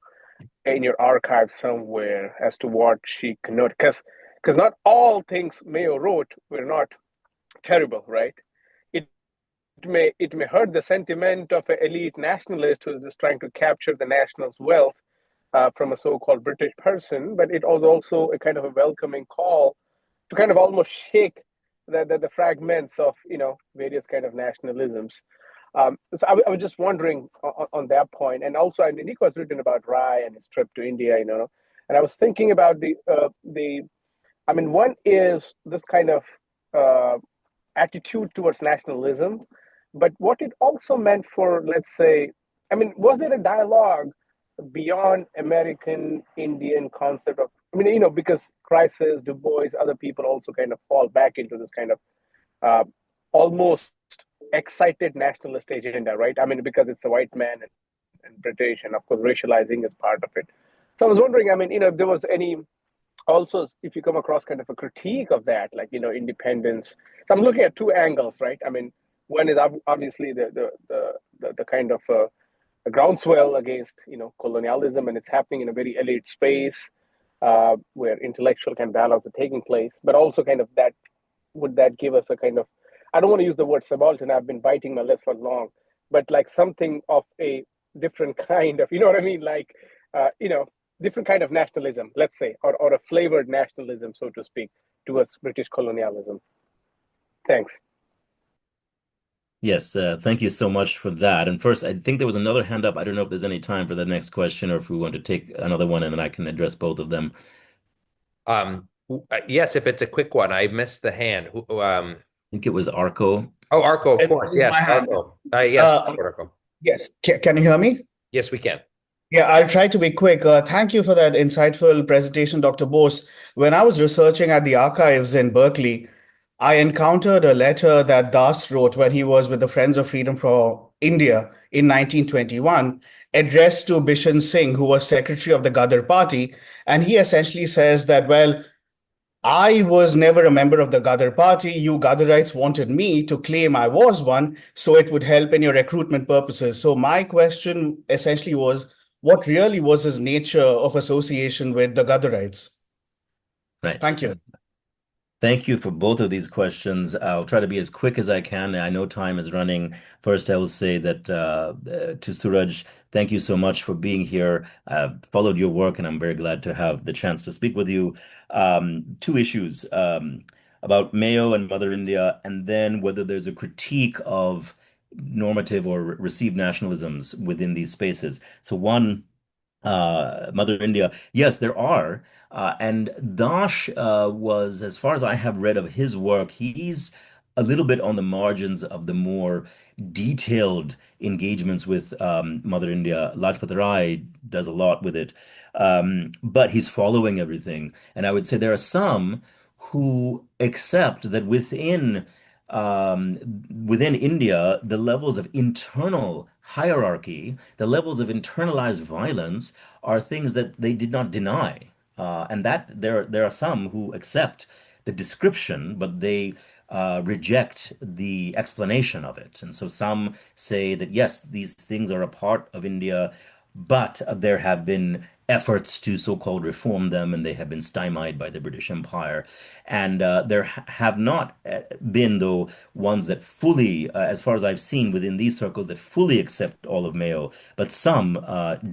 [SPEAKER 4] in your archive somewhere as to what she connoted? Because not all things Mayo wrote were not terrible, right? It it may hurt the sentiment of an elite nationalist who is just trying to capture the national's wealth from a so-called British person, but it was also a kind of a welcoming call to kind of almost shake the fragments of various kind of nationalisms. So I was just wondering on that point, and also I mean, Nico has written about Rai and his trip to India, and I was thinking about the. I mean, one is this kind of attitude towards nationalism, but what it also meant for, let's say, I mean, was there a dialogue beyond American Indian concept of, I mean, because Crisis, Du Bois, other people also kind of fall back into this kind of uh, almost excited nationalist agenda, right? I mean, because it's a white man and British, and of course, racializing is part of it. So I was wondering, I mean, if there was any, also, if you come across kind of a critique of that, like, independence. So I'm looking at two angles, right? I mean, one is obviously the kind of a groundswell against colonialism, and it's happening in a very elite space where intellectual kind of dialogues are taking place, but also kind of that, would that give us a kind of, I don't want to use the word subaltern, I've been biting my lip for long, but like something of a different kind of, you know what I mean, like different kind of nationalism, let's say, or a flavored nationalism, so to speak, towards British colonialism. Thanks.
[SPEAKER 2] Yes, thank you so much for that. And first, I think there was another hand up. I don't know if there's any time for the next question or if we want to take another one and then I can address both of them.
[SPEAKER 1] Yes, if it's a quick one, I missed the hand.
[SPEAKER 2] I think it was Arco.
[SPEAKER 1] Oh, Arco, of
[SPEAKER 5] It
[SPEAKER 1] course.
[SPEAKER 5] is
[SPEAKER 1] Yes,
[SPEAKER 5] my hand.
[SPEAKER 1] Arco. Yes,
[SPEAKER 5] Uh,
[SPEAKER 1] Arco.
[SPEAKER 5] yes. Can you hear me?
[SPEAKER 1] Yes, we can.
[SPEAKER 5] Yeah, I'll try to be quick. Thank you for that insightful presentation, Dr. Bose. When I was researching at the archives in Berkeley, I encountered a letter that Das wrote when he was with the Friends of Freedom for India in 1921, addressed to Bishan Singh, who was secretary of the Ghadar party. And he essentially says that, well, I was never a member of the Ghadar party. You Ghadarites wanted me to claim I was one, so it would help in your recruitment purposes. So my question essentially was, what really was his nature of association with the Ghadarites?
[SPEAKER 2] Right.
[SPEAKER 5] Thank you.
[SPEAKER 2] Thank you for both of these questions. I'll try to be as quick as I can. I know time is running. First, I will say that to Suraj, thank you so much for being here. I've followed your work, and I'm very glad to have the chance to speak with you. Two issues about Mayo and Mother India, and then whether there's a critique of normative or received nationalisms within these spaces. So, one, Mother India. Yes, there are. And Dash was, as far as I have read of his work, he's a little bit on the margins of the more detailed engagements with Mother India. Lajpat Rai does a lot with it, but he's following everything. And I would say there are some who accept that within India, the levels of internal hierarchy, the levels of internalized violence are things that they did not deny. And that there are some who accept the description, but they reject the explanation of it. And so some say that yes, these things are a part of India, but there have been efforts to so-called reform them, and they have been stymied by the British Empire. And there have not been, though, ones that fully, as far as I've seen within these circles, that fully accept all of Mayo, but some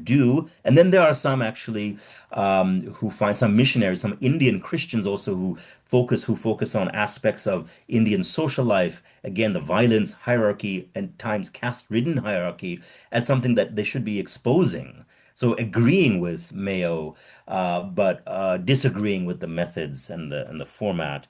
[SPEAKER 2] do. And then there are some actually who find some missionaries, some Indian Christians also who focus on aspects of Indian social life, again, the violence, hierarchy, and times caste-ridden hierarchy, as something that they should be exposing. So agreeing with Mayo, but disagreeing with the methods and the format.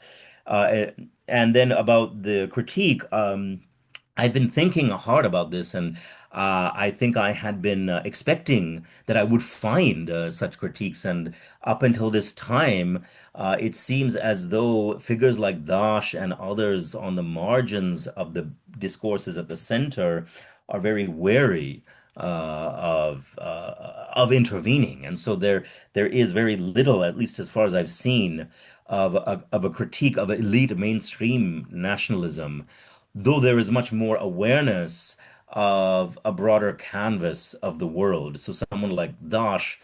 [SPEAKER 2] And then about the critique, I've been thinking hard about this, and I think I had been expecting that I would find such critiques. And up until this time, it seems as though figures like Dash and others on the margins of the discourses at the center are very wary of intervening, and so there is very little, at least as far as I've seen, of a critique of elite mainstream nationalism, though there is much more awareness of a broader canvas of the world. So someone like Dash,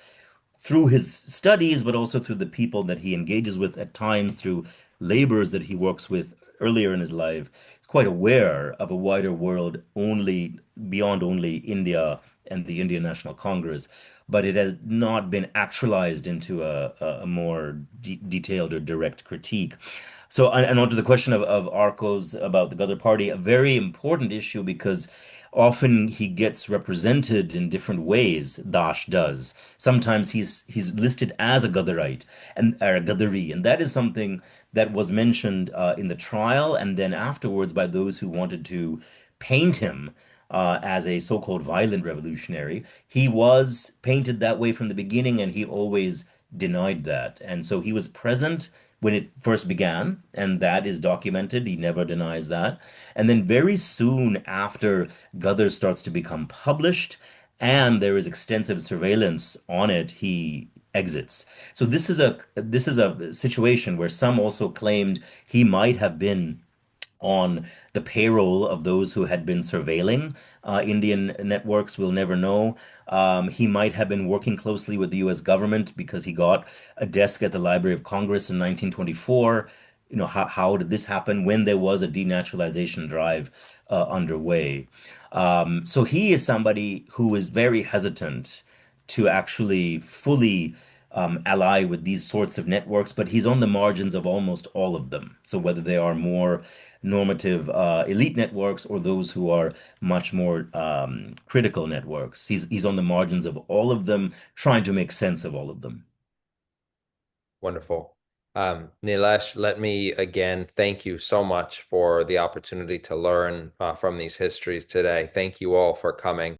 [SPEAKER 2] through his studies, but also through the people that he engages with at times, through laborers that he works with earlier in his life, is quite aware of a wider world only beyond only India and the Indian National Congress. But it has not been actualized into a more detailed or direct critique. So, and on to the question of Arcos about the Ghadar Party, a very important issue because often he gets represented in different ways. Dash does. Sometimes he's listed as a Ghadarite and or a Ghadari, and that is something that was mentioned in the trial and then afterwards by those who wanted to paint him as a so-called violent revolutionary. He was painted that way from the beginning, and he always denied that. And so he was present when it first began, and that is documented. He never denies that. And then very soon after Ghadar starts to become published, and there is extensive surveillance on it, he exits. So this is a situation where some also claimed he might have been on the payroll of those who had been surveilling Indian networks. We'll never know. He might have been working closely with the US government because he got a desk at the Library of Congress in 1924. You know, how did this happen when there was a denaturalization drive underway? So he is somebody who is very hesitant to actually fully ally with these sorts of networks, but he's on the margins of almost all of them. So whether they are more normative elite networks or those who are much more critical networks, he's on the margins of all of them, trying to make sense of all of them.
[SPEAKER 1] Wonderful. Nilesh, let me again thank you so much for the opportunity to learn from these histories today. Thank you all for coming.